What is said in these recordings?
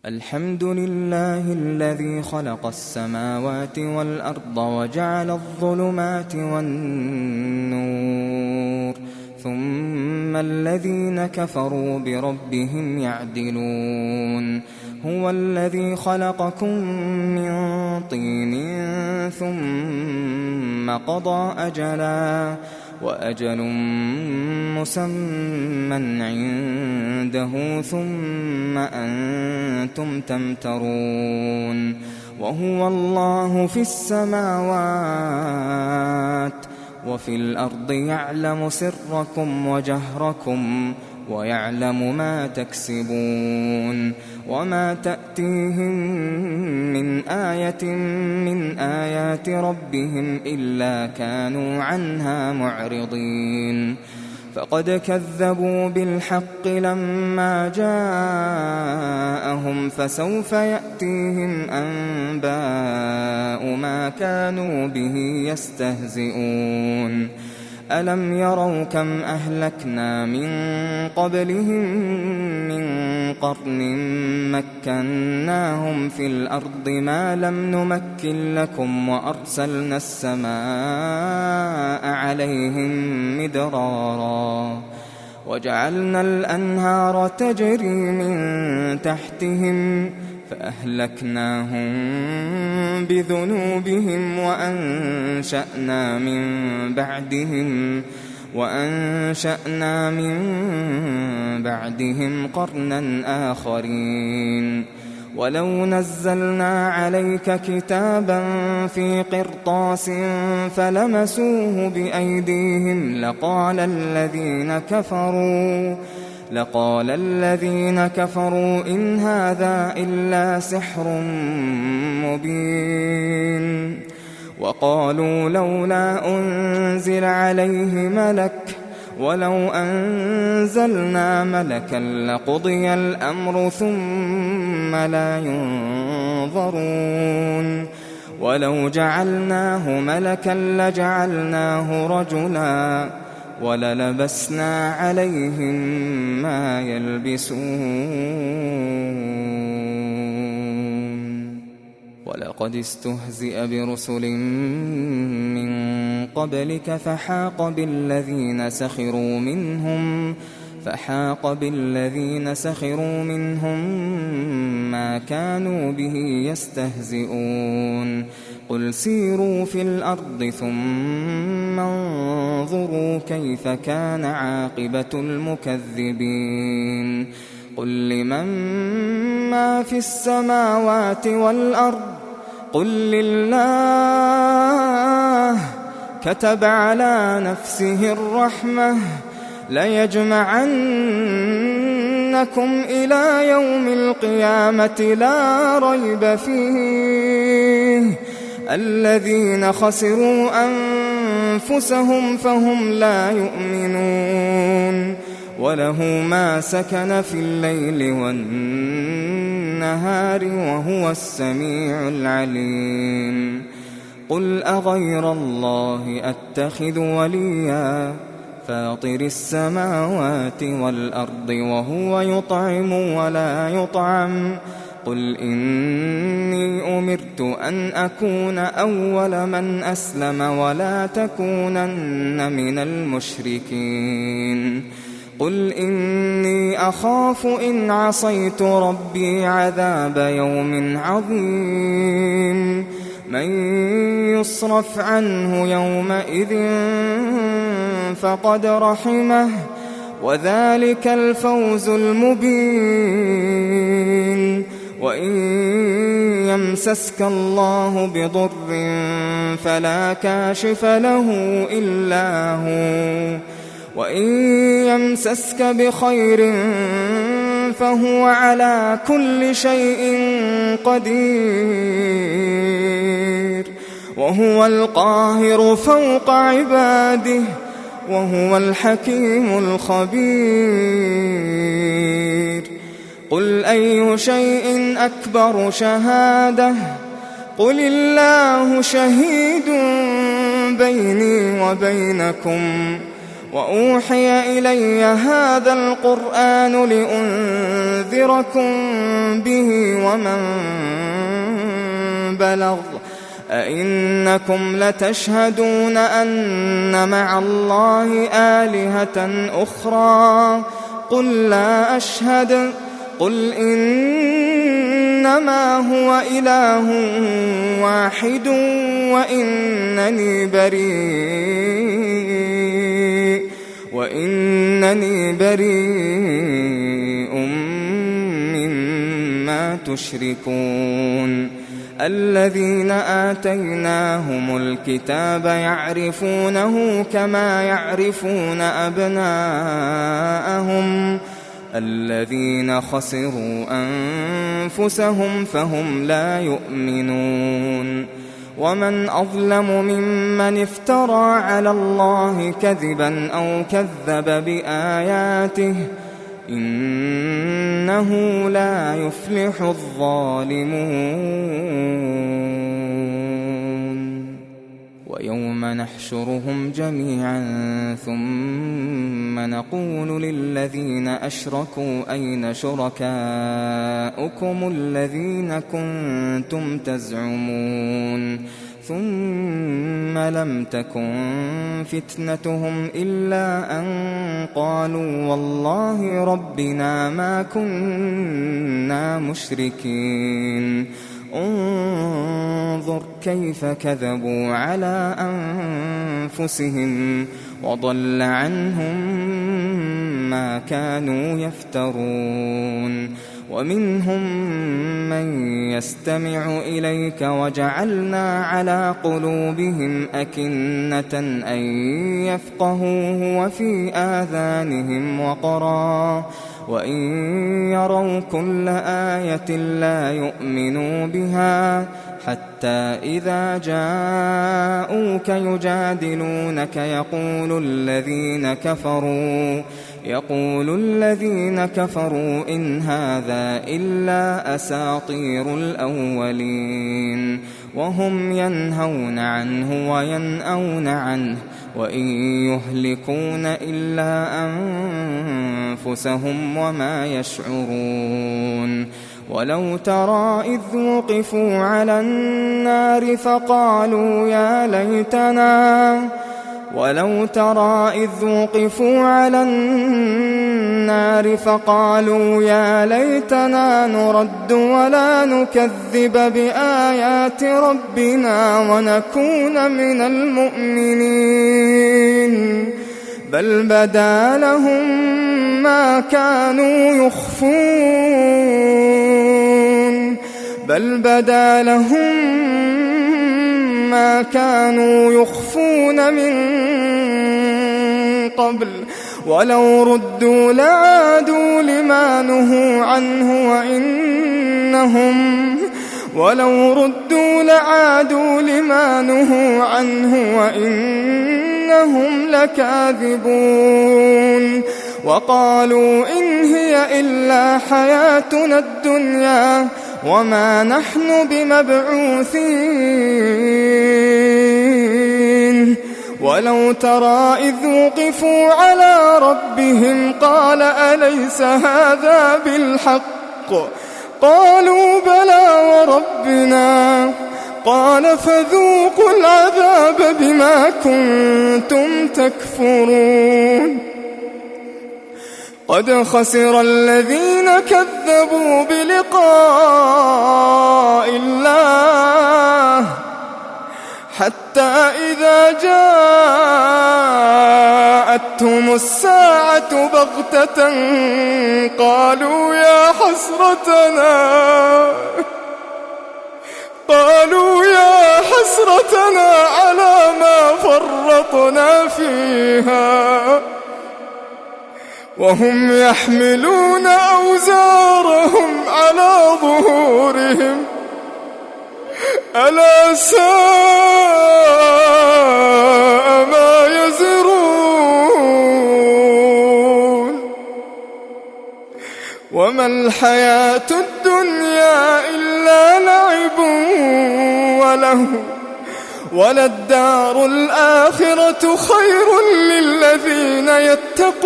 الحمد لله الذي خلق السماوات والأرض وجعل الظلمات والنور ثم الذين كفروا بربهم يعدلون هو الذي خلقكم من طين ثم قضى أجلا وأجل مسمى عنده ثم أنتم تمترون وهو الله في السماوات وفي الأرض يعلم سركم وجهركم ويعلم ما تكسبون وما تأتيهم من آية من آيات ربهم إلا كانوا عنها معرضين فقد كذبوا بالحق لما جاءهم فسوف يأتيهم أنباء ما كانوا به يستهزئون ألم يروا كم أهلكنا من قبلهم من قرن مكناهم في الأرض ما لم نمكن لكم وأرسلنا السماء عليهم مدرارا وجعلنا الأنهار تجري من تحتهم فأهلكناهم بذنوبهم وأنشأنا من بعدهم قرنا آخرين ولو نزلنا عليك كتابا في قرطاس فلمسوه بأيديهم لقال الذين كفروا إن هذا إلا سحر مبين وقالوا لولا أنزل عليه ملك ولو أنزلنا ملكا لقضي الأمر ثم لا ينظرون ولو جعلناه ملكا لجعلناه رجلا وللبسنا عليهم ما يلبسون ولقد استهزئ برسل من قبلك فحاق بالذين سخروا منهم ما كانوا به يستهزئون قل سيروا في الأرض ثم انظروا كيف كان عاقبة المكذبين قل لمن ما في السماوات والأرض قل لله كتب على نفسه الرحمة ليجمعنكم إلى يوم القيامة لا ريب فيه الذين خسروا أنفسهم فهم لا يؤمنون وله ما سكن في الليل والنهار وهو السميع العليم قل أغير الله أتخذ وليا فاطر السماوات والأرض وهو يطعم ولا يطعم قل إني أمرت أن أكون أول من أسلم ولا تكونن من المشركين قل إني أخاف إن عصيت ربي عذاب يوم عظيم من يصرف عنه يومئذ فقد رحمه وذلك الفوز المبين وإن يمسسك الله بضر فلا كاشف له إلا هو وإن يمسسك بخير فهو على كل شيء قدير وهو القاهر فوق عباده وهو الحكيم الخبير قل أي شيء أكبر شهادة قل الله شهيد بيني وبينكم وأوحي إلي هذا القرآن لأنذركم به ومن بلغ أئنكم لتشهدون أن مع الله آلهة أخرى قل لا أشهد قل إنما هو إله واحد وإنني بريء مما تشركون الذين آتيناهم الكتاب يعرفونه كما يعرفون أبناءهم الذين خسروا أنفسهم فهم لا يؤمنون ومن أظلم ممن افترى على الله كذبا أو كذب بآياته إنه لا يفلح الظالمون ويوم نحشرهم جميعا ثم نقول للذين أشركوا أين شركاؤكم الذين كنتم تزعمون ثم لم تكن فتنتهم إلا أن قالوا والله ربنا ما كنا مشركين انظر كيف كذبوا على أنفسهم وضل عنهم ما كانوا يفترون ومنهم من يستمع إليك وجعلنا على قلوبهم أكنة أن يفقهوه وفي آذانهم وقرا وإن يروا كل آية لا يؤمنوا بها حتى إذا جاءوك يجادلونك يقول الذين كفروا إن هذا إلا أساطير الأولين وهم ينهون عنه وينأون عنه وإن يهلكون إلا أنفسهم وما يشعرون ولو ترى إذ وقفوا على النار فقالوا يا ليتنا نرد ولا نكذب بآيات ربنا ونكون من المؤمنين بل بدا لهم ما كانوا يخفون من قبل ولو ردوا لعادوا لما نهوا عنه وإنهم لكاذبون وقالوا إن هي إلا حياتنا الدنيا وما نحن بمبعوثين ولو ترى إذ وقفوا على ربهم قال أليس هذا بالحق قالوا بلى وربنا قال فذوقوا العذاب بما كنتم تكفرون قد خسر الذين كذبوا بلقاء الله حتى إذا جاءتهم الساعة بغتة قالوا يا حسرتنا على ما فرطنا فيها وهم يحملون أوزارهم على ظهورهم ألا ساء ما يزرون وما الحياة الدنيا إلا لعب وله وللدار الآخرة خير للذين يتقون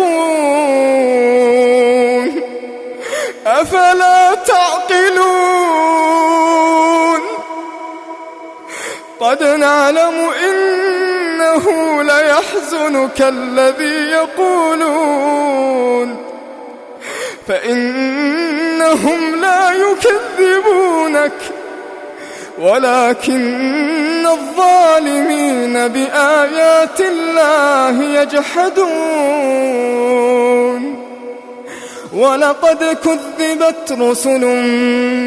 أفلا تعقلون قد نعلم إنه ليحزنك الذي يقولون فإنهم لا يكذبونك ولكن الظالمين بآيات الله يجحدون ولقد كذبت رسل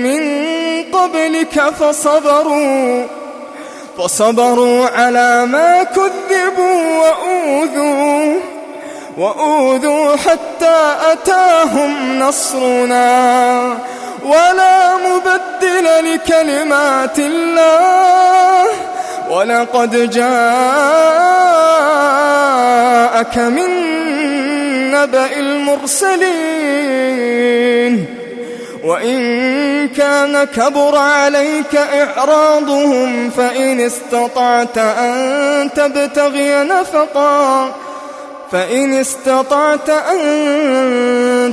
من قبلك فصبروا على ما كذبوا وأوذوا حتى أتاهم نصرنا ولا مبدل لكلمات الله ولقد جاءك من نبأ المرسلين وإن كان كبر عليك إعراضهم فإن استطعت أن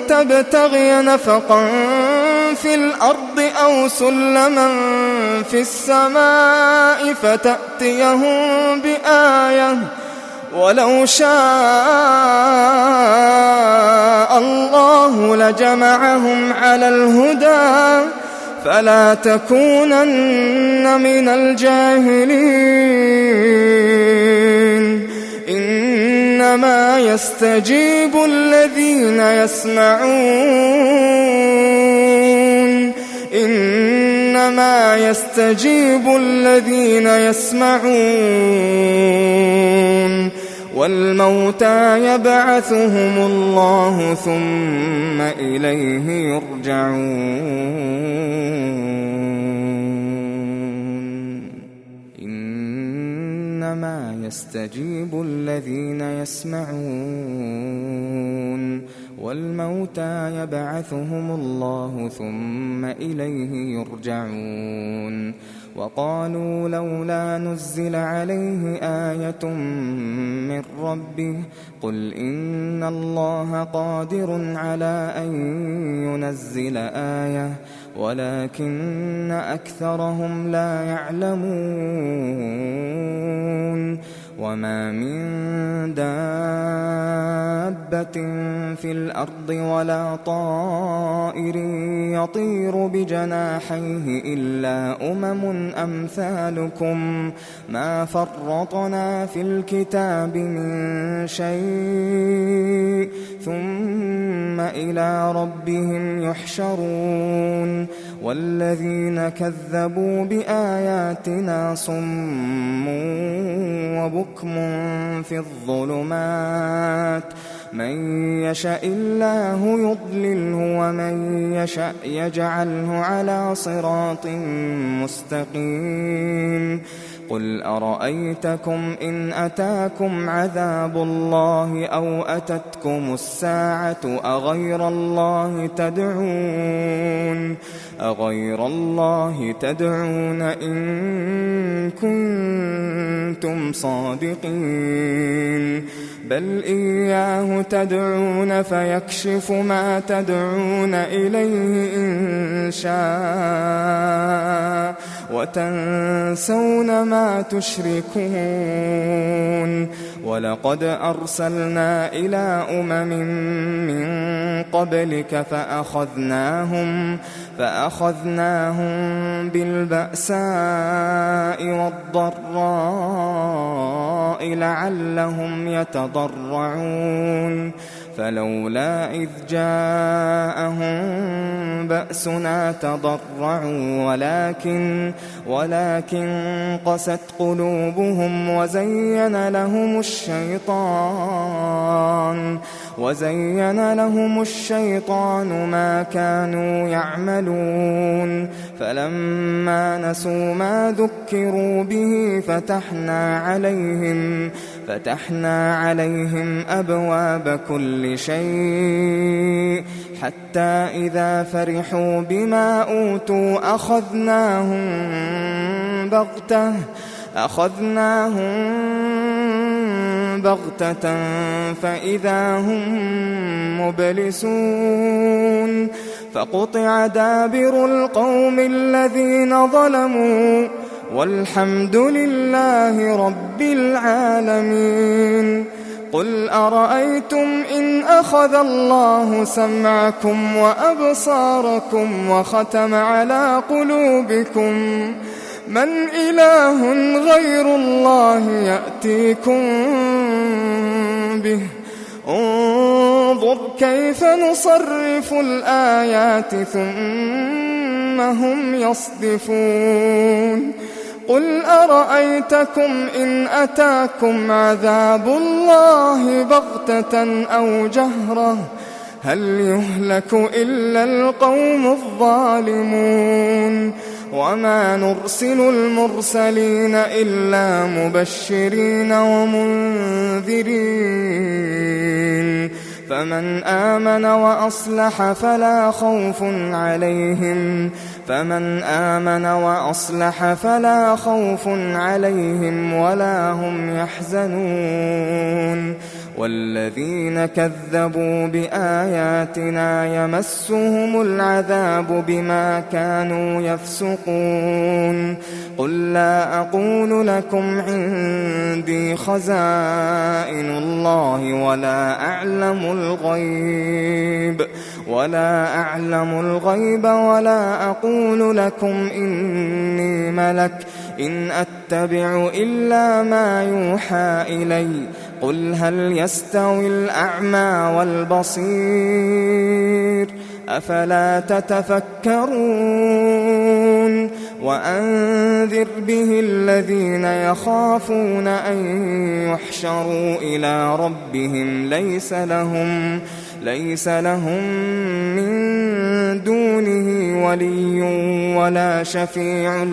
تبتغي نفقا في الأرض أو سلما في السماء فتأتيهم بآية ولو شاء الله لجمعهم على الهدى فلا تكونن من الجاهلين إنما يستجيب الذين يسمعون والموتى يبعثهم الله ثم إليه يرجعون إنما يستجيب الذين يسمعون والموتى يبعثهم الله ثم إليه يرجعون وقالوا لولا نزل عليه آية من ربه قل إن الله قادر على أن ينزل آية ولكن أكثرهم لا يعلمون وما من دابة في الأرض ولا طائر يطير بجناحيه إلا أمثالكم ما فرطنا في الكتاب من شيء ثم إلى ربهم يحشرون والذين كذبوا بآياتنا صم وبكم في الظلمات من يشاء الله يضلله ومن يشاء يجعله على صراط مستقيم قل أرأيتكم إن أتاكم عذاب الله أو أتتكم الساعة أغير الله تدعون إن كنتم صادقين بل إياه تدعون فيكشف ما تدعون إليه إن شاء وتنسون ما تشركون ولقد أرسلنا إلى من قبلك فأخذناهم بالبأساء والضراء لعلهم يتضرعون فلولا إذ جاءهم بأسنا تضرعوا ولكن قست قلوبهم وزين لهم الشيطان ما كانوا يعملون فلما نسوا ما ذكروا به فتحنا عليهم أبواب كل شيء حتى إذا فرحوا بما أوتوا أخذناهم بغتة فإذا هم مبلسون فقطع دابر القوم الذين ظلموا والحمد لله رب العالمين. قل أرأيتم إن أخذ الله سمعكم وأبصاركم وختم على قلوبكم من إله غير الله يأتيكم به؟ انظر كيف نصرف الآيات ثم هم يصدفون. قل أرأيتكم إن أتاكم عذاب الله بغتة أو جهرة هل يهلك إلا القوم الظالمون؟ وما نرسل المرسلين إلا مبشرين ومنذرين فمن آمن وأصلح فلا خوف عليهم ولا هم يحزنون. والذين كذبوا بآياتنا يمسهم العذاب بما كانوا يفسقون. قل لا أقول لكم عندي خزائن الله ولا أعلم الغيب ولا أقول لكم إني ملك إن أتبع إلا ما يوحى إلي. قل هل يستوي الأعمى والبصير أفلا تتفكرون. وأنذر به الذين يخافون أن يحشروا إلى ربهم ليس لهم من دونه ولي ولا شفيع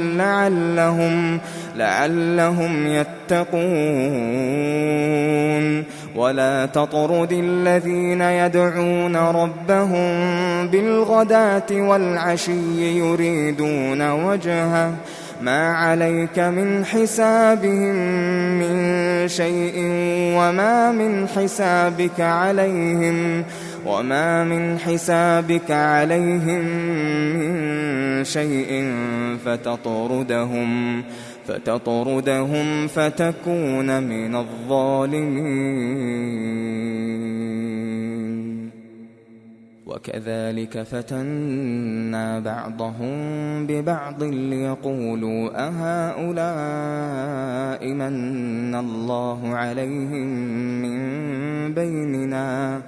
لعلهم يتقون. ولا تطرد الذين يدعون ربهم بالغداة والعشي يريدون وجهه ما عليك من حسابهم من شيء وما من حسابك عليهم من شيء فتطردهم فتكون من الظالمين. وكذلك فتنا بعضهم ببعض ليقولوا أهؤلاء من الله عليهم من بيننا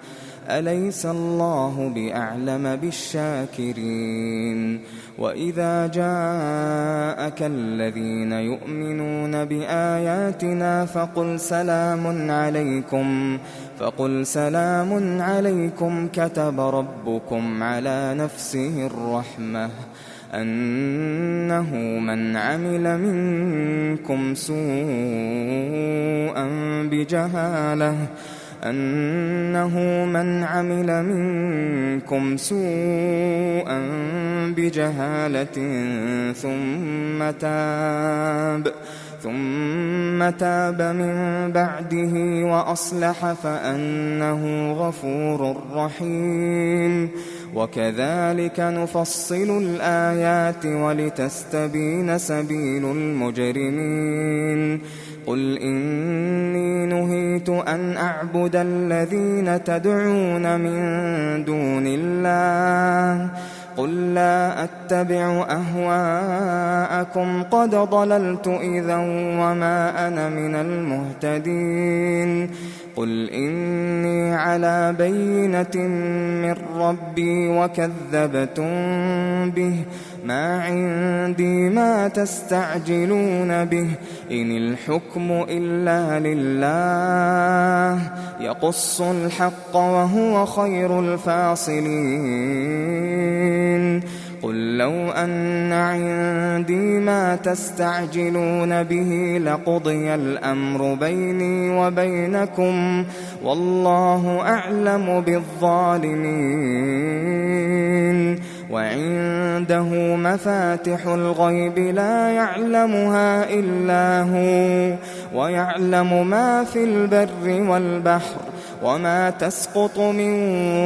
أليس الله بأعلم بالشاكرين. وإذا جاءك الذين يؤمنون بآياتنا فقل سلام عليكم كتب ربكم على نفسه الرحمة أنه من عمل منكم سوءا بجهالة ثم تاب من بعده وأصلح فأنه غفور رحيم. وكذلك نفصل الآيات ولتستبين سبيل المجرمين. قل إني نهيت أن أعبد الذين تدعون من دون الله قل لا أتبع أهواءكم قد ضللت إذا وما أنا من المهتدين. قل إني على بينة من ربي وكذبتم به ما عندي ما تستعجلون به إن الحكم إلا لله يقص الحق وهو خير الفاصلين. قل لو أن عندي ما تستعجلون به لقضي الأمر بيني وبينكم والله أعلم بالظالمين. وعنده مفاتح الغيب لا يعلمها إلا هو ويعلم ما في البر والبحر وما تسقط من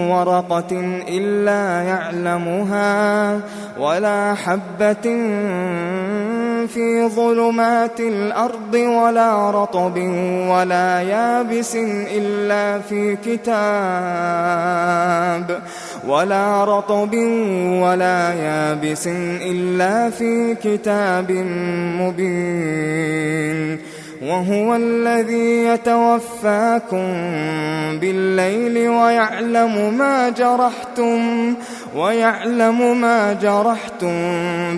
ورقة إلا يعلمها ولا حبة في ظلمات الأرض ولا رطب ولا يابس إلا في كتاب مبين وهو الذي يتوفاكم بالليل ويعلم ما جرحتم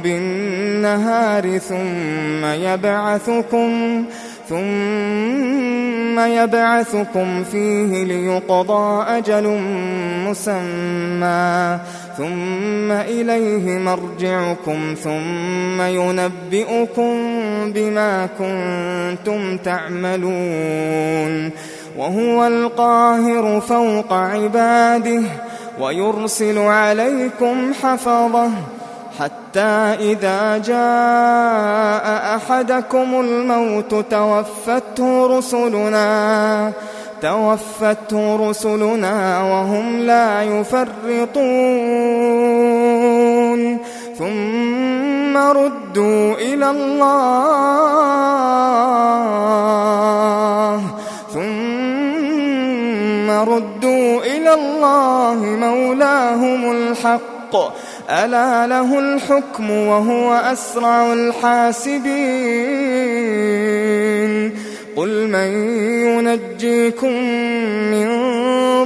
بالنهار ثم يبعثكم فيه ليقضى أجل مسمى ثم إليه مرجعكم ثم ينبئكم بما كنتم تعملون وهو القاهر فوق عباده ويرسل عليكم حفظه حتى إذا جاء أحدكم الموت توفته رسلنا وهم لا يفرطون ثم ردوا إلى الله مولاهم الحق ألا له الحكم وهو أسرع الحاسبين قل من ينجيكم من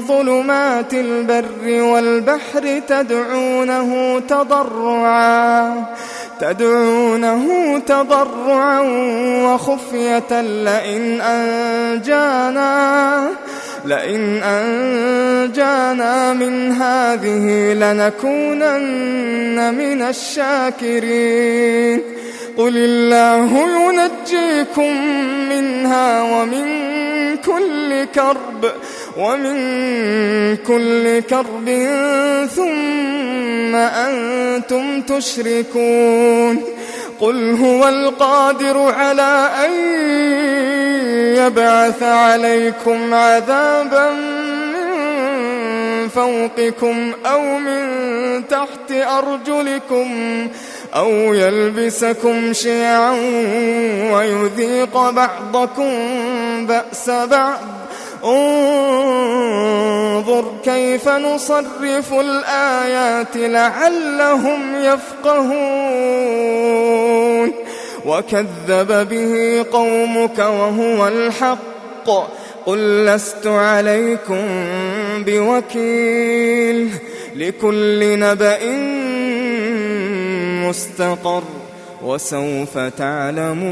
ظلمات البر والبحر تدعونه تضرعا وخفية لئن أنجانا من هذه لنكونن من الشاكرين قل الله ينجيكم منها ومن كل كرب ثم أنتم تشركون قل هو القادر على أن يبعث عليكم عذابا من فوقكم أو من تحت أرجلكم أو يلبسكم شيعا ويذيق بعضكم بأس بعض انظر كيف نصرف الآيات لعلهم يفقهون وكذب به قومك وهو الحق قل لست عليكم بوكيل لكل نبأ مستقر وسوف تعلمون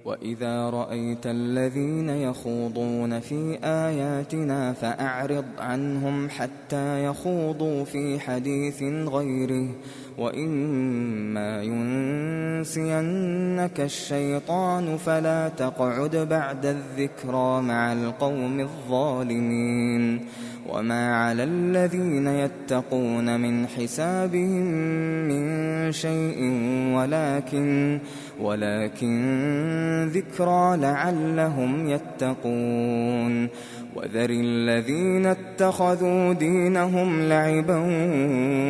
وإذا رأيت الذين يخوضون في آياتنا فأعرض عنهم حتى يخوضوا في حديث غيره وإما ينسينك الشيطان فلا تقعد بعد الذكرى مع القوم الظالمين وما على الذين يتقون من حسابهم من شيء ولكن ذكرى لعلهم يتقون وذر الذين اتخذوا دينهم لعبا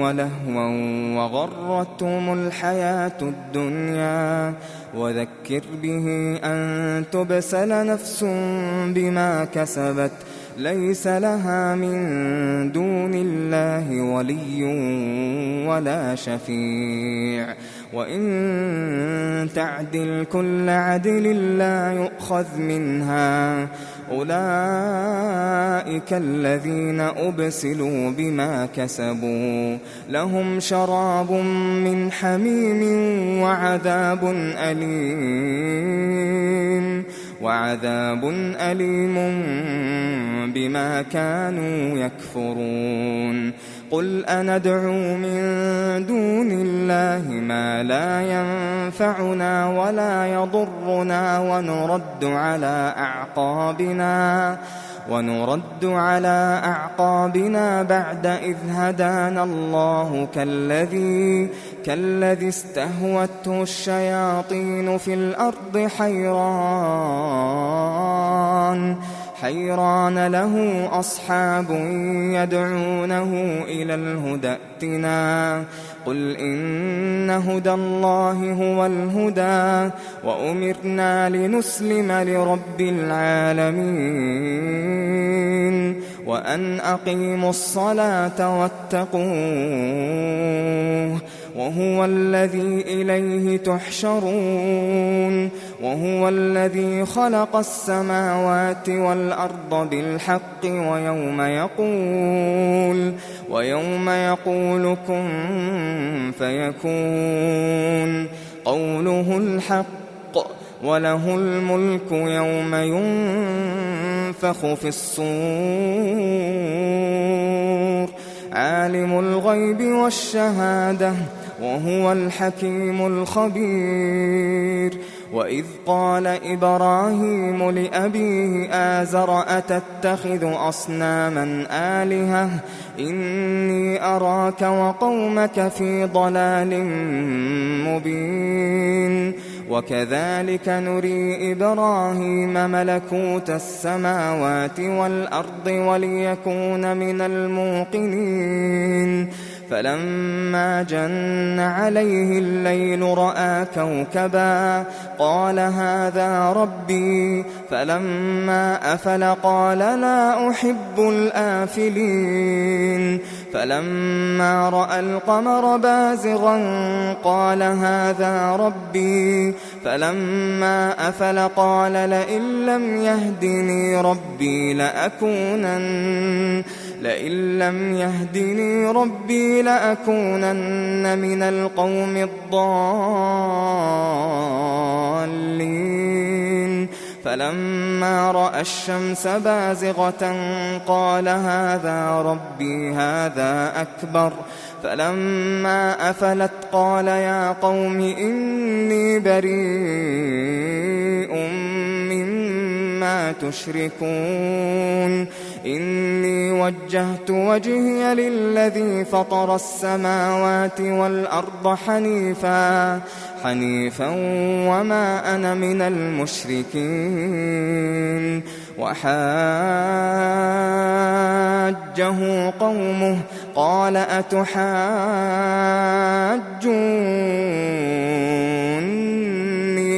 ولهوا وغرتهم الحياة الدنيا وذكر به أن تبسل نفس بما كسبت ليس لها من دون الله ولي ولا شفيع وإن تعدل كل عدل لا يؤخذ منها أولئك الذين أبسلوا بما كسبوا لهم شراب من حميم وعذاب أليم بما كانوا يكفرون قل أندعو من دون الله ما لا ينفعنا ولا يضرنا ونرد على أعقابنا بعد إذ هدانا الله كالذي استهوته الشياطين في الأرض حيران له أصحاب يدعونه إلى الهدى ائتنا قل إن هدى الله هو الهدى وأمرنا لنسلم لرب العالمين وأن أقيموا الصلاة واتقوه وهو الذي إليه تحشرون وهو الذي خلق السماوات والأرض بالحق ويوم يقول كن فيكون قوله الحق وله الملك يوم ينفخ في الصور عالم الغيب والشهادة وهو الحكيم الخبير وإذ قال إبراهيم لأبيه آزر أتتخذ أصناما آلهة إني أراك وقومك في ضلال مبين وكذلك نري إبراهيم ملكوت السماوات والأرض وليكون من الموقنين فلما جن عليه الليل رأى كوكبا قال هذا ربي فلما أفل قال لا أحب الآفلين فلما رأى القمر بازغا قال هذا ربي فلما أفل قال لئن لم يهدني ربي لأكونن من القوم الضالين فلما رأى الشمس بازغة قال هذا ربي هذا أكبر فلما أفلت قال يا قوم إني بريء مما تشركون إني وجهت وجهي للذي فطر السماوات والأرض حنيفا وما أنا من المشركين وحاجه قومه قال أتحاجوني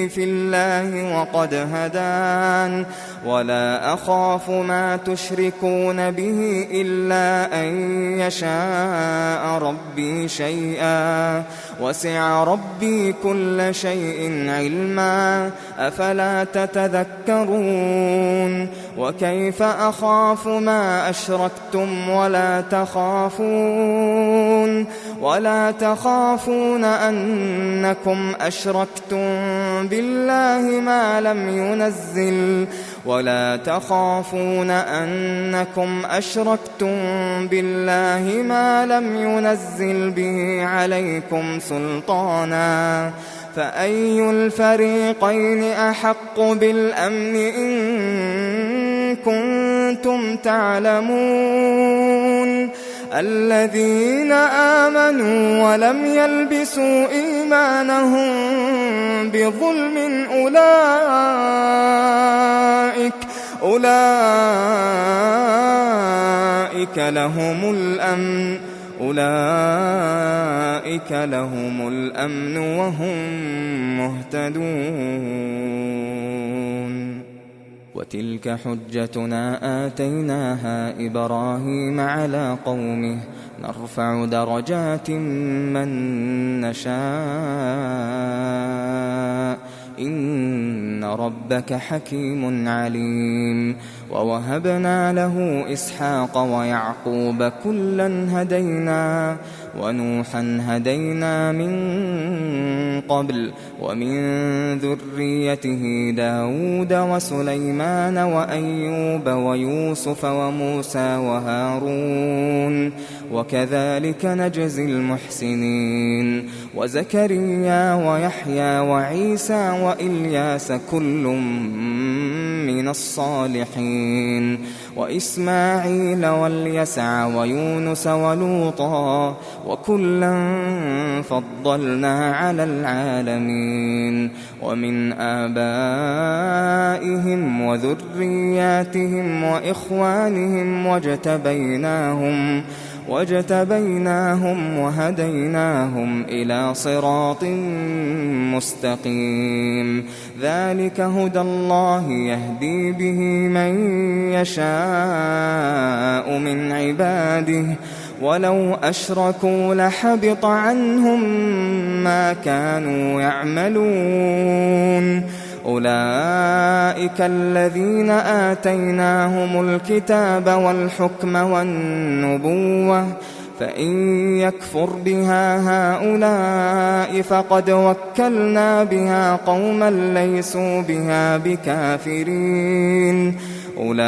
في الله وقد هدان ولا أخاف ما تشركون به إلا أن يشاء ربي شيئا وسع ربي كل شيء علما أفلا تتذكرون وكيف أخاف ما أشركتم ولا تخافون أنكم أشركتم بالله ما لم ينزل به عليكم سلطانا فأي الفريقين أحق بالأمن إن كنتم تعلمون الذين آمنوا ولم يلبسوا إيمانهم بظلم أولئك لهم الأمن وهم مهتدون وتلك حجتنا آتيناها إبراهيم على قومه نرفع درجات من نشاء إن ربك حكيم عليم ووهبنا له إسحاق ويعقوب كلا هدينا ونوحا هدينا من قبل ومن ذريته داود وسليمان وأيوب ويوسف وموسى وهارون وكذلك نجزي المحسنين وزكريا ويحيى وعيسى وإلياس كل من من الصالحين وإسماعيل واليسع ويونس ولوطا وكلا فضلنا على العالمين ومن آبائهم وذرياتهم وإخوانهم واجتبيناهم وهديناهم إلى صراط مستقيم ذلك هدى الله يهدي به من يشاء من عباده ولو أشركوا لحبط عنهم ما كانوا يعملون أولئك الذين آتيناهم الكتاب والحكم والنبوة فإن يكفر بها هؤلاء فقد وكلنا بها قوما ليسوا بها بكافرين أولئك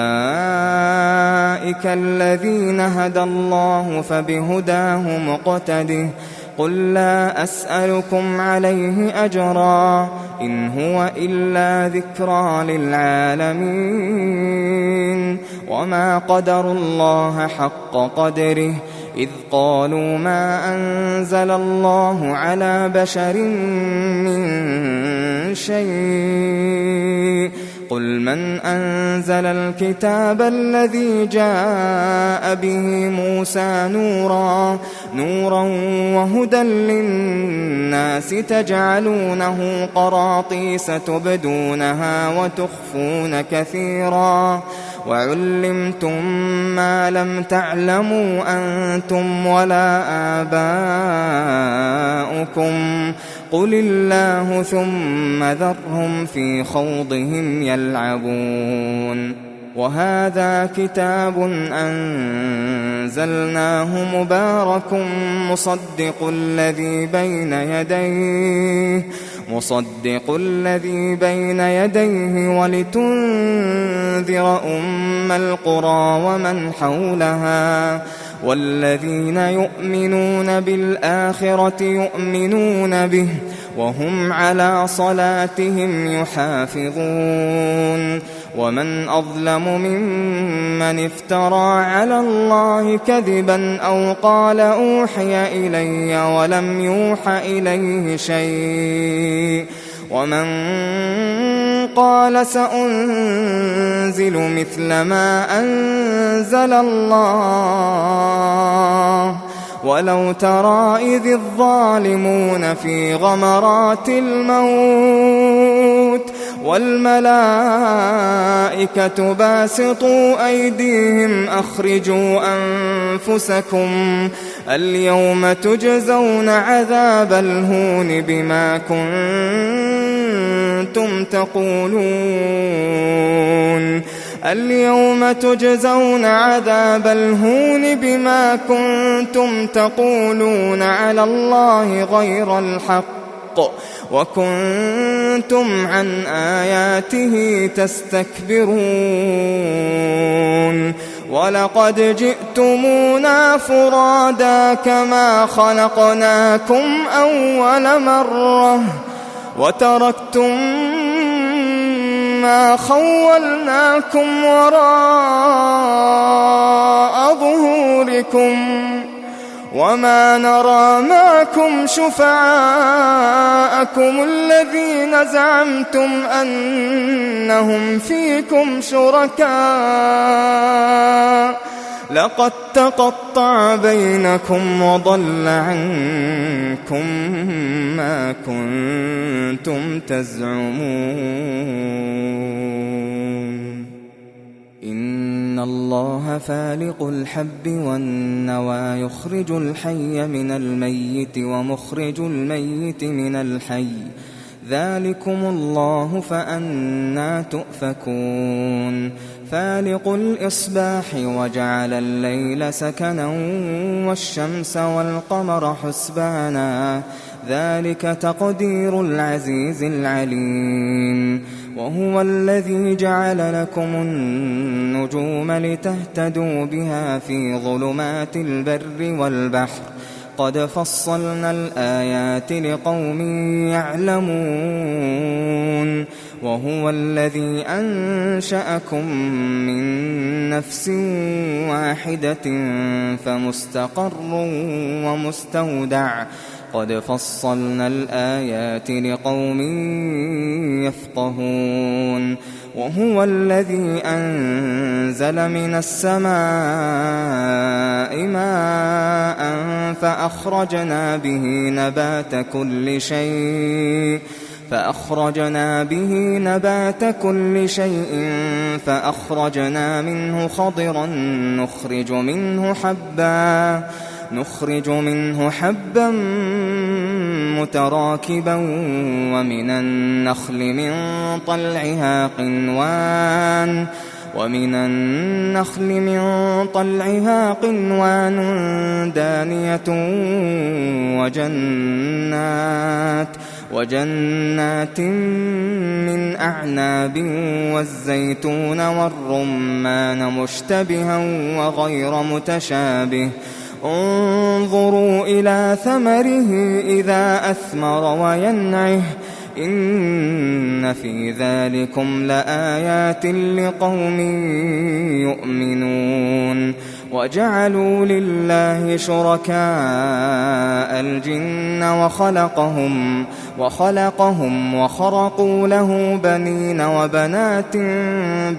الذين هدى الله فبهداه مقتده قل لا أسألكم عليه أجرا إن هو إلا ذكرى للعالمين وما قدروا الله حق قدره إذ قالوا ما أنزل الله على بشر من شيء قل من أنزل الكتاب الذي جاء به موسى نورا وهدى للناس تجعلونه قراطيس تبدونها وتخفون كثيرا وعلمتم ما لم تعلموا أنتم ولا آباؤكم قل الله ثم ذرهم في خوضهم يلعبون وهذا كتاب أنزلناه مبارك مصدق الذي بين يديه ولتنذر أم القرى ومن حولها والذين يؤمنون بالآخرة يؤمنون به وهم على صلاتهم يحافظون ومن أظلم ممن افترى على الله كذبا أو قال أوحي إلي ولم يوح إليه شيء ومن قال سأنزل مثل ما أنزل الله ولو ترى إذ الظالمون في غمرات الموت والملائكة باسطوا أيديهم أخرجوا أنفسكم اليوم تجزون عذاب الهون بما كنتم تقولون اليوم تجزون عذاب الهون بما كنتم تقولون على الله غير الحق وكنتم عن آياته تستكبرون ولقد جئتمونا فرادا كما خلقناكم أول مرة وتركتم ما خولناكم وراء ظهوركم وما نرى معكم شفعاءكم الذين زعمتم أنهم فيكم شركاء لقد تقطع بينكم وضل عنكم ما كنتم تزعمون إن الله فالق الحب والنوى يخرج الحي من الميت ومخرج الميت من الحي ذلكم الله فأنى تؤفكون فالق الإصباح وجعل الليل سكنا والشمس والقمر حسبانا ذلك تقدير العزيز العليم وهو الذي جعل لكم النجوم لتهتدوا بها في ظلمات البر والبحر قد فصلنا الآيات لقوم يعلمون وهو الذي أنشأكم من نفس واحدة فمستقر ومستودع قد فصلنا الآيات لقوم يفقهون وهو الذي أنزل من السماء ماء فأخرجنا به نبات كل شيء فأخرجنا منه خضرا نخرج منه حبا متراكبا ومن النخل من طلعها قنوان دانية وجنات من أعناب والزيتون والرمان مشتبها وغير متشابه انظروا إلى ثمره إذا أثمر وينعه إن في ذلكم لآيات لقوم يؤمنون وجعلوا لله شركاء الجن وخلقهم وخرقوا له بنين وبنات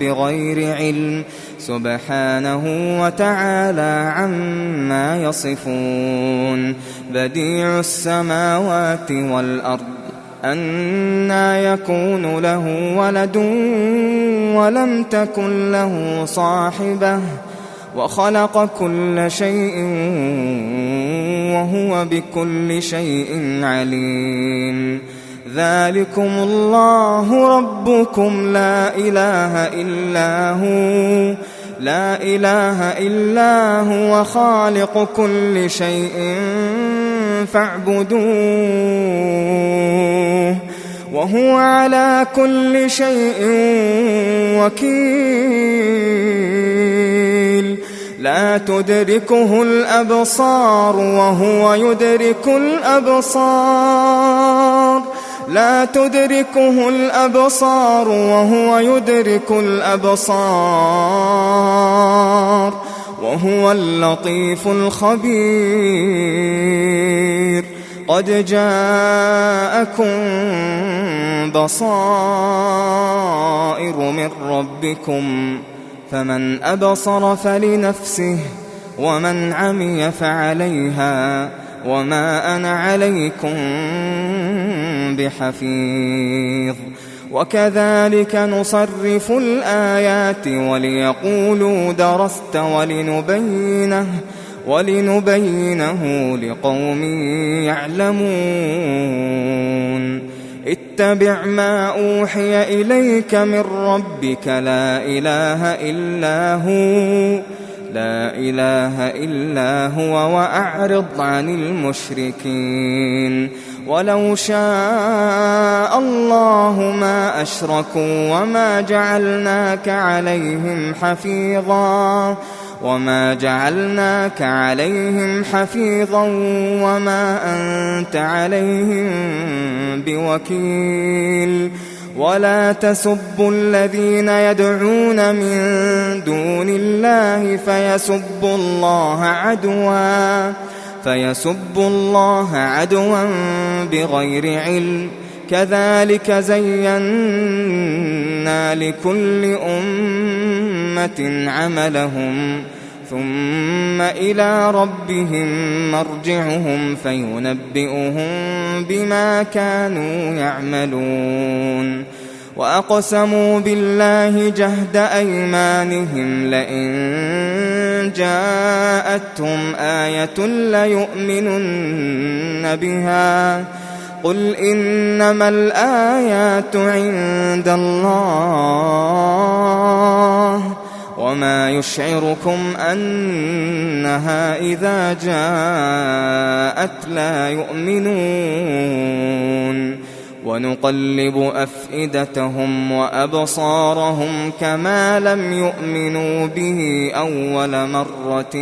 بغير علم سبحانه وتعالى عما يصفون بديع السماوات والأرض أنى يكون له ولد ولم تكن له صاحبة وخلق كل شيء وهو بكل شيء عليم ذلكم الله ربكم لا إله إلا هو خالق كل شيء فاعبدوه وهو على كل شيء وكيل لا تدركه الأبصار وهو يدرك الأبصار وهو اللطيف الخبير قد جاءكم بصائر من ربكم فمن أبصر فلنفسه ومن عمي فعليها وما أنا عليكم بحفيظ وكذلك نصرف الآيات وليقولوا درست ولنبينه لقوم يعلمون اتبع ما أوحي إليك من ربك لا إله إلا هو وأعرض عن المشركين ولو شاء الله ما أشركوا وما جعلناك عليهم حفيظا وما أنت عليهم بوكيل ولا تسبوا الذين يدعون من دون الله فيسبوا الله عدوا بغير علم كذلك زينا لكل أمة عملهم ثم إلى ربهم مرجعهم فينبئهم بما كانوا يعملون وأقسموا بالله جهد أيمانهم لئن جاءتهم آية ليؤمنن بها قل إنما الآيات عند الله وما يشعركم أنها إذا جاءت لا يؤمنون ونقلب أفئدتهم وأبصارهم كما لم يؤمنوا به أول مرة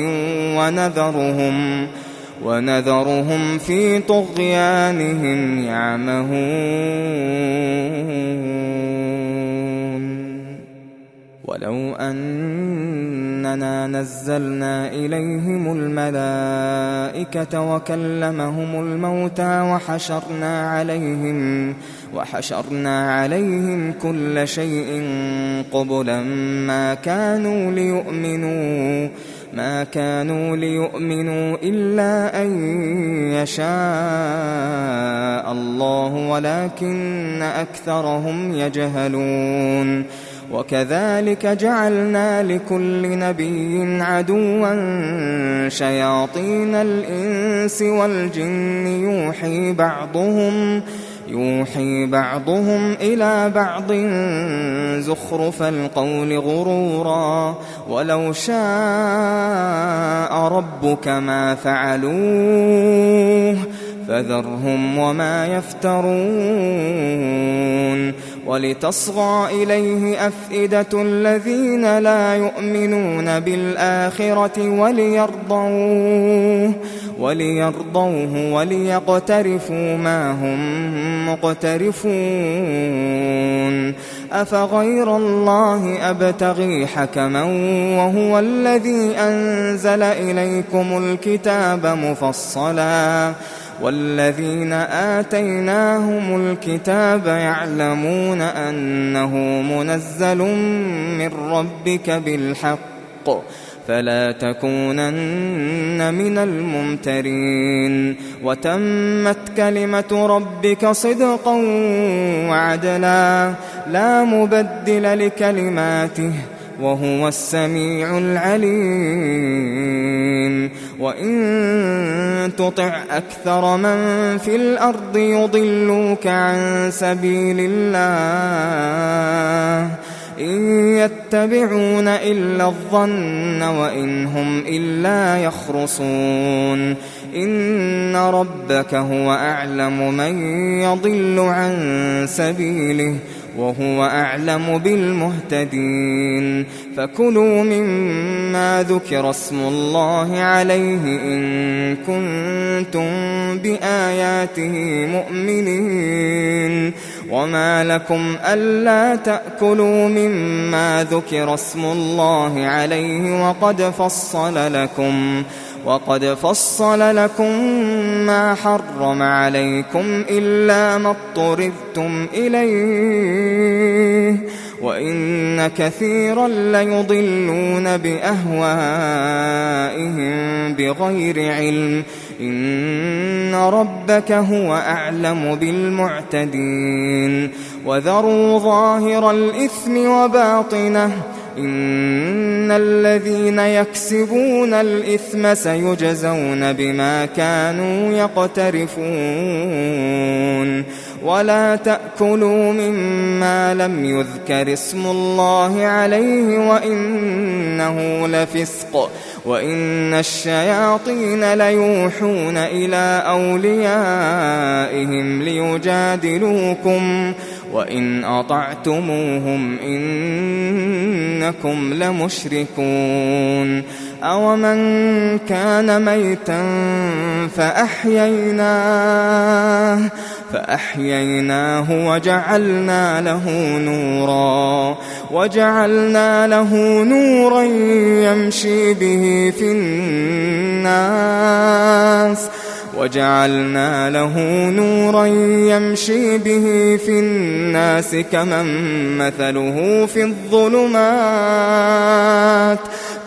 ونذرهم في طغيانهم يعمهون ولو أننا نزلنا إليهم الملائكة وكلمهم الموتى وحشرنا عليهم كل شيء قبلا ما كانوا ليؤمنوا إلا أن يشاء الله ولكن أكثرهم يجهلون وكذلك جعلنا لكل نبي عدوا شياطين الإنس والجن يوحي بعضهم إلى بعض زخرف القول غرورا ولو شاء ربك ما فعلوه فذرهم وما يفترون ولتصغى إليه أفئدة الذين لا يؤمنون بالآخرة وليرضوه وليقترفوا ما هم مقترفون أفغير الله أبتغي حكما وهو الذي أنزل إليكم الكتاب مفصلا والذين آتيناهم الكتاب يعلمون أنه منزل من ربك بالحق فلا تكونن من الممترين وتمت كلمة ربك صدقا وعدلا لا مبدل لكلماته وهو السميع العليم وإن تطع أكثر من في الأرض يضلوك عن سبيل الله إن يتبعون إلا الظن وإن هم إلا يخرصون إن ربك هو أعلم من يضل عن سبيله وهو أعلم بالمهتدين فكلوا مما ذكر اسم الله عليه إن كنتم بآياته مؤمنين وما لكم ألا تأكلوا مما ذكر اسم الله عليه وقد فصل لكم ما حرم عليكم إلا ما اضطررتم إليه وإن كثيرا ليضلون بأهوائهم بغير علم إن ربك هو أعلم بالمعتدين وذروا ظاهر الإثم وباطنه إن الذين يكسبون الإثم سيجزون بما كانوا يقترفون ولا تأكلوا مما لم يذكر اسم الله عليه وإنه لفسق وإن الشياطين ليوحون إلى أوليائهم ليجادلوكم وإن أطعتموهم إنكم لمشركون أومن كان ميتا فأحييناه وجعلنا له نورا يمشي به في الناس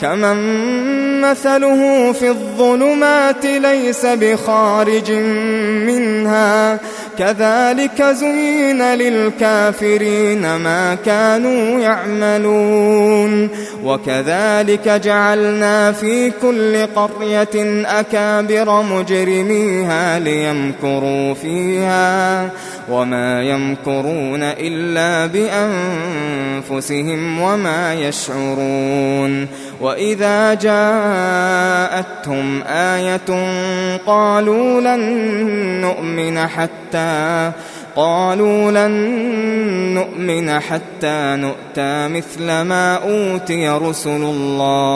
كمن مثله في الظلمات ليس بخارج منها كذلك زين للكافرين ما كانوا يعملون وكذلك جعلنا في كل قرية أكابر مجرميها ليمكروا فيها وما يمكرون إلا بأنفسهم وما يشعرون وإذا جاءتهم آية قالوا لن نؤمن قالوا لن نؤمن حتى نؤتى مثل ما أوتي رسل الله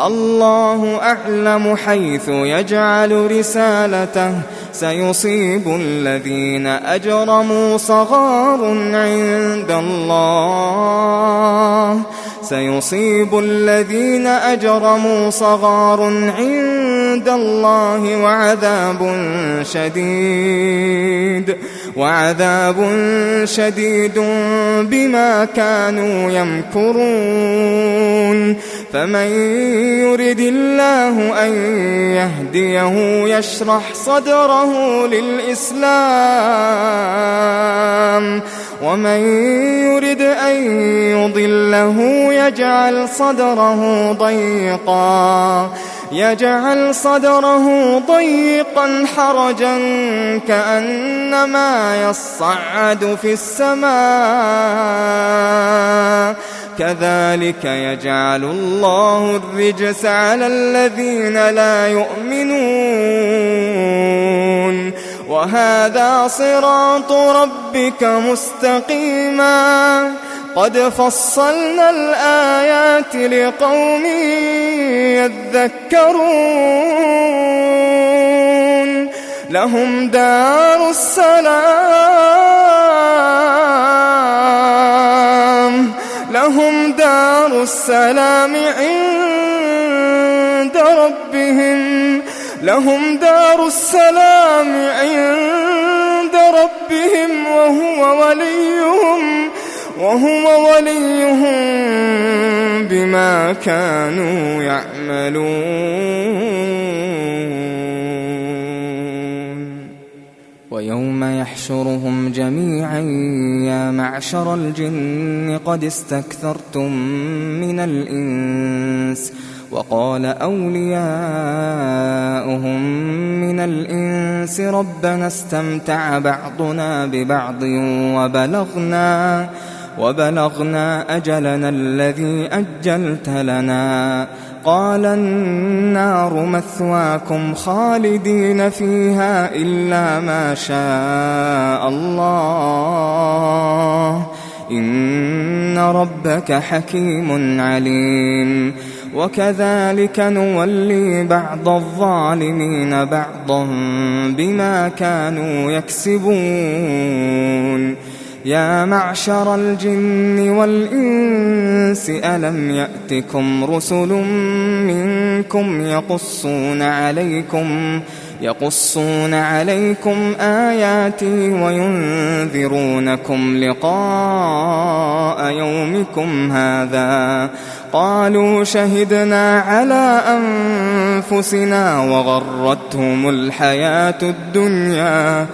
الله أعلم حيث يجعل رسالته سيصيب الذين أجرموا صغار عند الله وعذاب شديد بما كانوا يمكرون فمن يرد الله أن يهديه يشرح صدره للإسلام ومن يرد أن يضله يجعل صدره ضيقا حرجا كأنما يصعد في السماء كذلك يجعل الله الرجس على الذين لا يؤمنون وهذا صراط ربك مستقيما قد فصلنا الآيات لقوم يذكرون لهم دار السلام عند ربهم وهو وليهم بما كانوا يعملون ويوم يحشرهم جميعا يا معشر الجن قد استكثرتم من الإنس وقال أولياؤهم من الإنس ربنا استمتع بعضنا ببعض وبلغنا أجلنا الذي أجلت لنا قال النار مثواكم خالدين فيها إلا ما شاء الله إن ربك حكيم عليم وكذلك نولي بعض الظالمين بعضا بما كانوا يكسبون يا معشر الجن والإنس ألم يأتكم رسل منكم يقصون عليكم آياتي وينذرونكم لقاء يومكم هذا قالوا شهدنا على أنفسنا وغرتهم الحياة الدنيا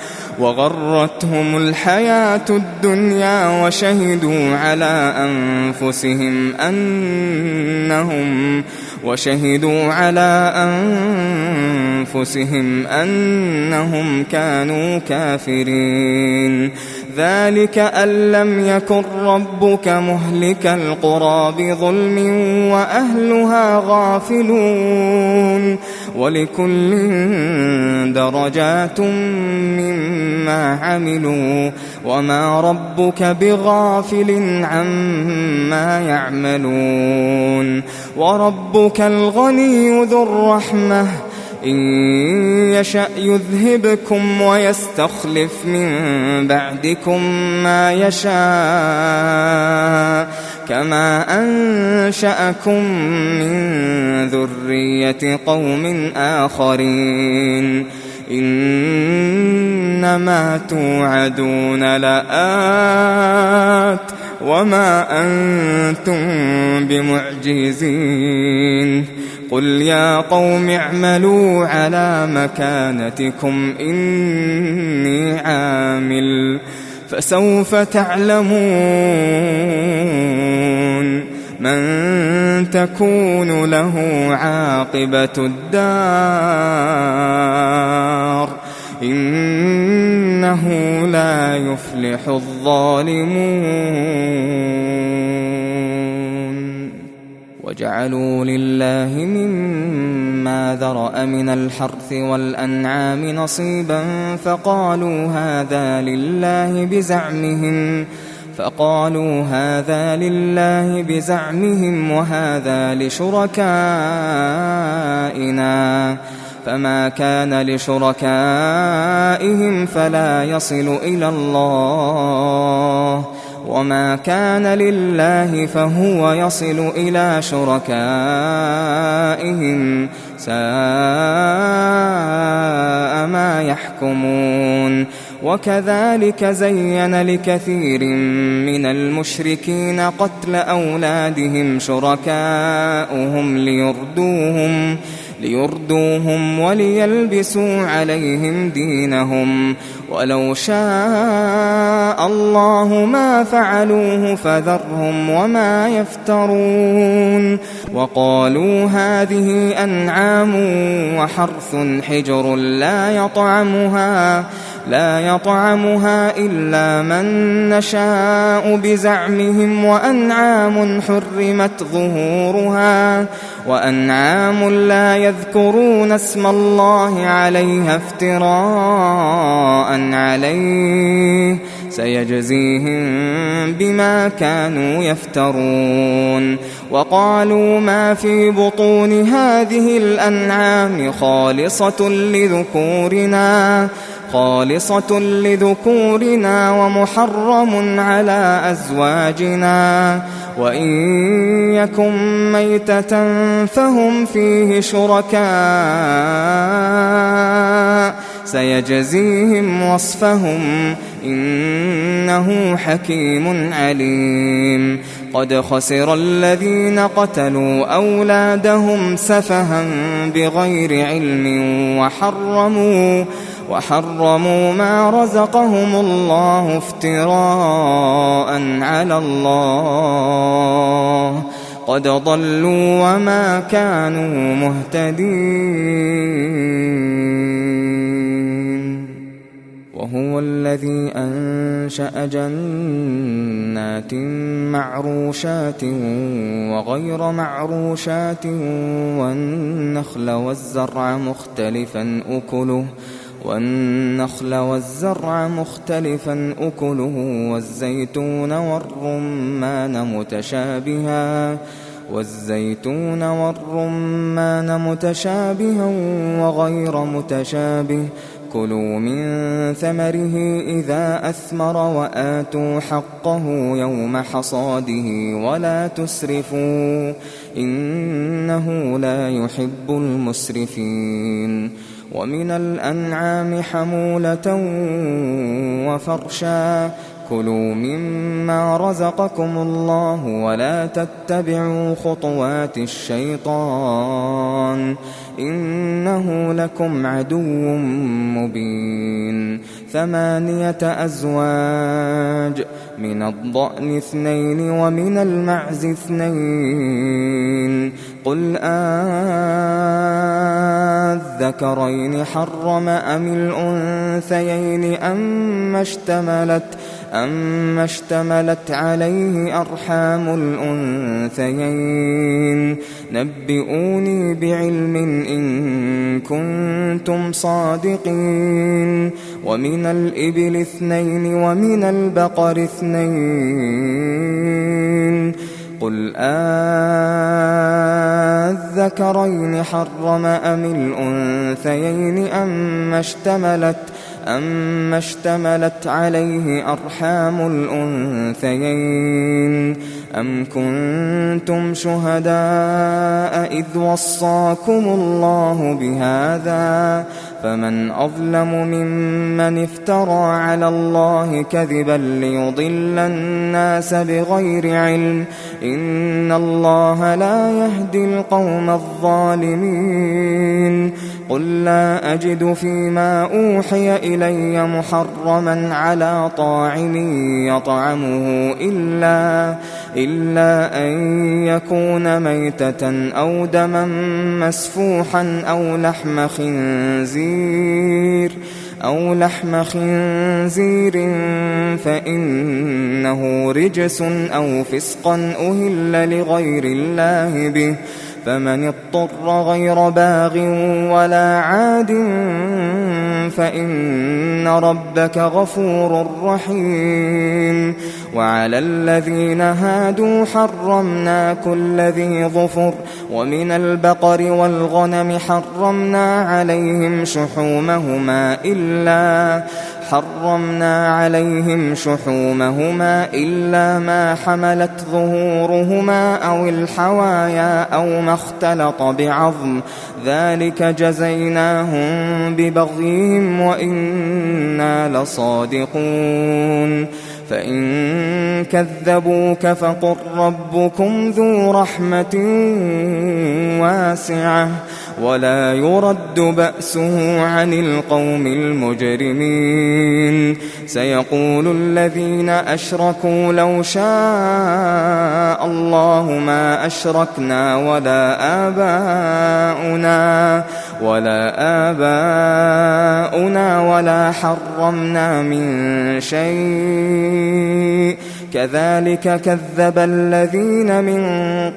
وشهدوا على أنفسهم أنهم كانوا كافرين ذلك أن لم يكن ربك مهلك القرى بظلم وأهلها غافلون ولكل درجات مما عملوا وما ربك بغافل عما يعملون وربك الغني ذو الرحمة إن يشأ يذهبكم ويستخلف من بعدكم ما يشاء كما أنشأكم من ذرية قوم آخرين إنما توعدون لآت وما أنتم بمعجزين قل يا قوم اعملوا على مكانتكم إني عامل فسوف تعلمون من تكون له عاقبة الدار إنه لا يفلح الظالمون وجعلوا لله مما ذرأ من الحرث والأنعام نصيبا فقالوا هذا لله بزعمهم وهذا لشركائنا فما كان لشركائهم فلا يصل إلى الله وما كان لله فهو يصل إلى شركائهم ساء ما يحكمون. وكذلك زين لكثير من المشركين قتل أولادهم شركاؤهم ليردوهم وليلبسوا عليهم دينهم ولو شاء الله ما فعلوه فذرهم وما يفترون. وقالوا هذه أنعام وحرث حجر لا يطعمها إلا من نشاء بزعمهم وأنعام حرمت ظهورها وأنعام لا يذكرون اسم الله عليها افتراء عليه سيجزيهم بما كانوا يفترون. وقالوا ما في بطون هذه الأنعام خالصة لذكورنا ومحرم على أزواجنا وإن يكن ميتة فهم فيه شركاء سيجزيهم وصفهم إنه حكيم عليم. قد خسر الذين قتلوا أولادهم سفها بغير علم وحرموا ما رزقهم الله افتراء على الله قد ضلوا وما كانوا مهتدين. وهو الذي أنشأ جنات معروشات وغير معروشات والنخل والزرع مختلفا أكله والزيتون والرمان متشابها وغير متشابه كلوا من ثمره إذا أثمر وآتوا حقه يوم حصاده ولا تسرفوا إنه لا يحب المسرفين. ومن الأنعام حمولة وفرشا كلوا مما رزقكم الله ولا تتبعوا خطوات الشيطان إنه لكم عدو مبين. 8 أزواج من الضأن 2 ومن المعز 2 قل الذكرين حرم أم الأنثيين أم اشتملت عليه أرحام الأنثيين نبئوني بعلم إن كنتم صادقين. ومن الإبل 2 ومن البقر 2 قل الذكرين حرم أم الأنثيين أم اشتملت عليه أرحام الأنثيين أم كنتم شهداء إذ وصاكم الله بهذا فمن أظلم ممن افترى على الله كذبا ليضل الناس بغير علم إن الله لا يهدي القوم الظالمين. قل لا أجد فيما أوحي إلي محرما على طاعم يطعمه إلا أن يكون ميتة أو دما مسفوحا أو لحم خنزير أو لحم خنزير فإنه رجس أو فسقا أهل لغير الله به، فمن اضطر غير باغ ولا عاد فإن ربك غفور رحيم. وعلى الذين هادوا حرمنا كل ذيظفر، ومن البقر والغنم حرمنا عليهم شحومهما إلا ما حملت ظهورهما أو الحوايا أو ما اختلط بعظم، ذلك جزيناهم ببغيهم وإنا لصادقون. فإن كذبوك فقل ربكم ذو رحمة واسعة ولا يرد بأسه عن القوم المجرمين. سيقول الذين أشركوا لو شاء الله ما أشركنا ولا آباؤنا ولا حرمنا من شيء، كذلك كذب الذين من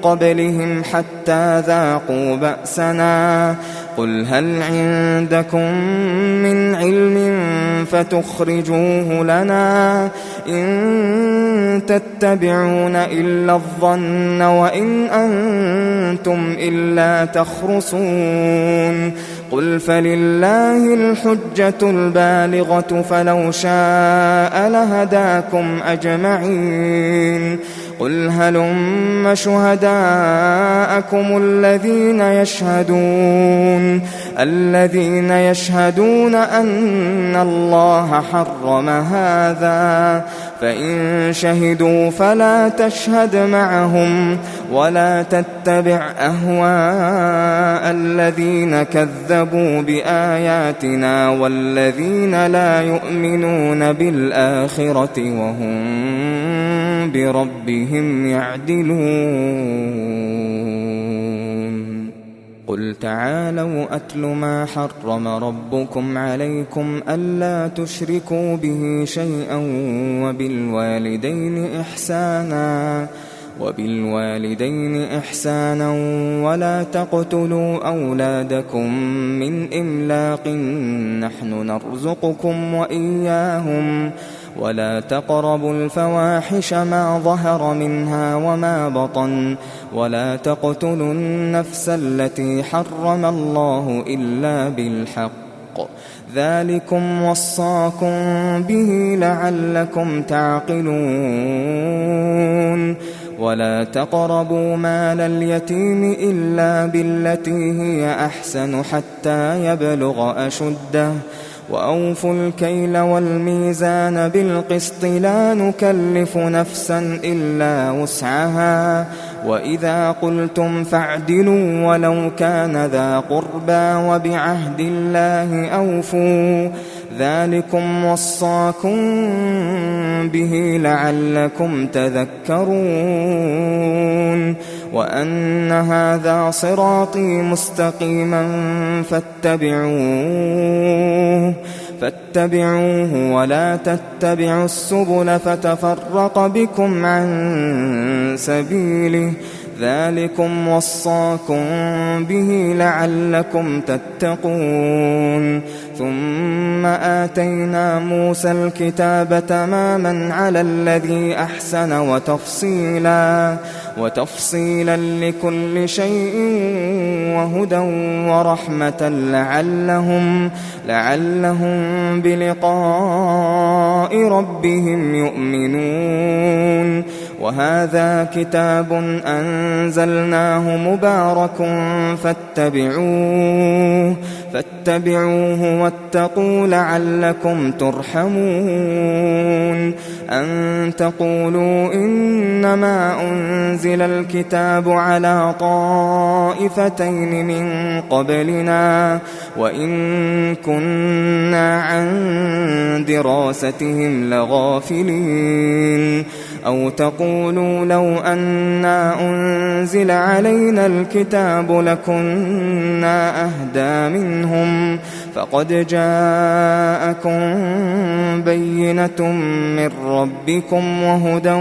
قبلهم حتى ذاقوا بأسنا. قل هل عندكم من علم فتخرجوه لنا؟ إن تتبعون إلا الظن وإن أنتم إلا تخرصون. قل فلله الحجة البالغة فلو شاء لهداكم أجمعين. قل هلم شهداءكم الذين يشهدون أن الله حرم هذا، فإن شهدوا فلا تشهد معهم ولا تتبع أهواء الذين كذبوا بآياتنا والذين لا يؤمنون بالآخرة وهم بربهم يعدلون. قل تعالوا أتل ما حرم ربكم عليكم ألا تشركوا به شيئا وبالوالدين إحسانا ولا تقتلوا أولادكم من إملاق نحن نرزقكم وإياهم ولا تقربوا الفواحش ما ظهر منها وما بطن ولا تقتلوا النفس التي حرم الله إلا بالحق، ذلكم وصاكم به لعلكم تعقلون. ولا تقربوا مال اليتيم إلا بالتي هي أحسن حتى يبلغ أشده، وأوفوا الكيل والميزان بالقسط لا نكلف نفسا إلا وسعها، وإذا قلتم فاعدلوا ولو كان ذا قربى وبعهد الله أوفوا، ذلكم وصاكم به لعلكم تذكرون. وأن هذا صراطي مستقيما فاتبعوه ولا تتبعوا السبل فتفرق بكم عن سبيله، ذلكم وصاكم به لعلكم تتقون. ثم آتينا موسى الكتاب تماما على الذي أحسن وتفصيلا لكل شيء وهدى ورحمة لعلهم بلقاء ربهم يؤمنون. وهذا كتاب أنزلناه مبارك فاتبعوه واتقوا لعلكم ترحمون. أن تقولوا إنما أنزل الكتاب على طائفتين من قبلنا وإن كنا عن دراستهم لغافلين. أو تقولوا لو أنا أنزل علينا الكتاب لكنا أهدى منهم فقد جاءكم بينة من ربكم وهدى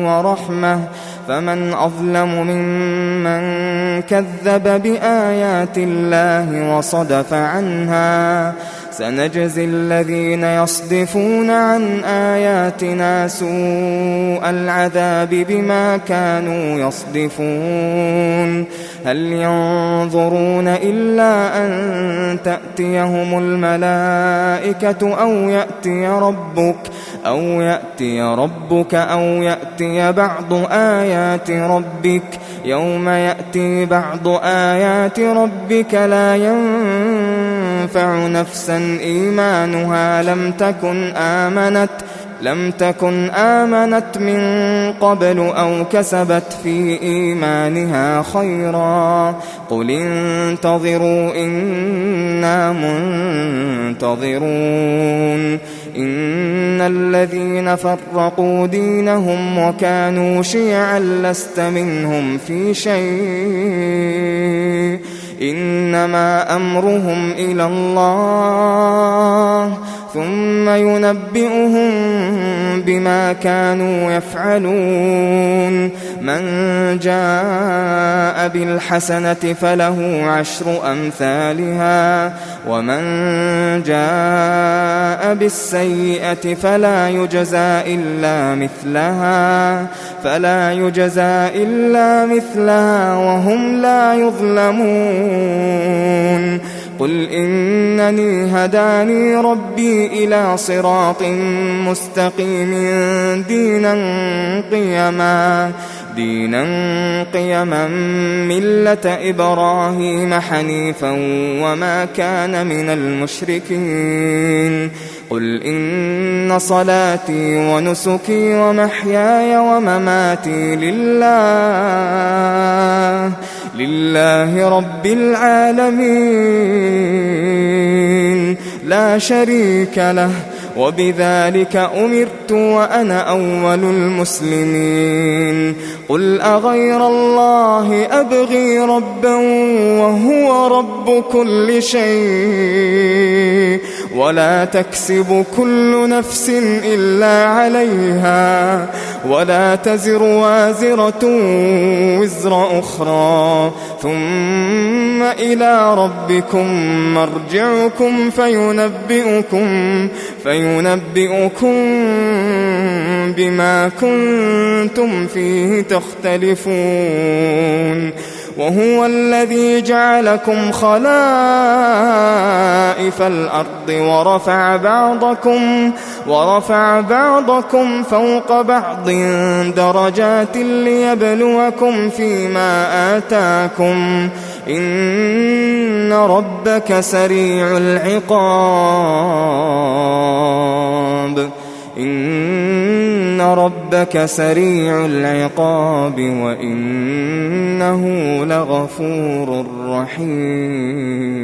ورحمة فمن أظلم ممن كذب بآيات الله وصدف عنها سنجزي الذين يصدفون عن آياتنا سوء العذاب بما كانوا يصدفون هل ينظرون إلا أن تأتيهم الملائكة أو يأتي ربك أو يأتي بعض آيات ربك يوم يأتي بعض آيات ربك لا ينفع نفسا إيمانها لم تكن آمنت من قبل أو كسبت في إيمانها خيرا قل انتظروا إنا منتظرون إن الذين فرقوا دينهم وكانوا شيعا لست منهم في شيء إنما أمرهم إلى الله ثم ينبئهم بما كانوا يفعلون من جاء بالحسنة فله 10 أمثالها ومن جاء بالسيئة فلا يجزى إلا مثلها وهم لا يظلمون قل إنني هداني ربي إلى صراط مستقيم دينا قيما ملة إبراهيم حنيفا وما كان من المشركين قل إن صلاتي ونسكي ومحياي ومماتي لله رب العالمين لا شريك له وبذلك أمرت وأنا أول المسلمين قل أغير الله أبغي ربا وهو رب كل شيء ولا تكسب كل نفس إلا عليها ولا تزر وازرة وزر أخرى ثم إلى ربكم مرجعكم فينبئكم بما كنتم فيه تختلفون وهو الذي جعلكم خلائف الأرض ورفع بعضكم فوق بعض درجات ليبلوكم فيما آتاكم إن ربك سريع العقاب وإنه لغفور رحيم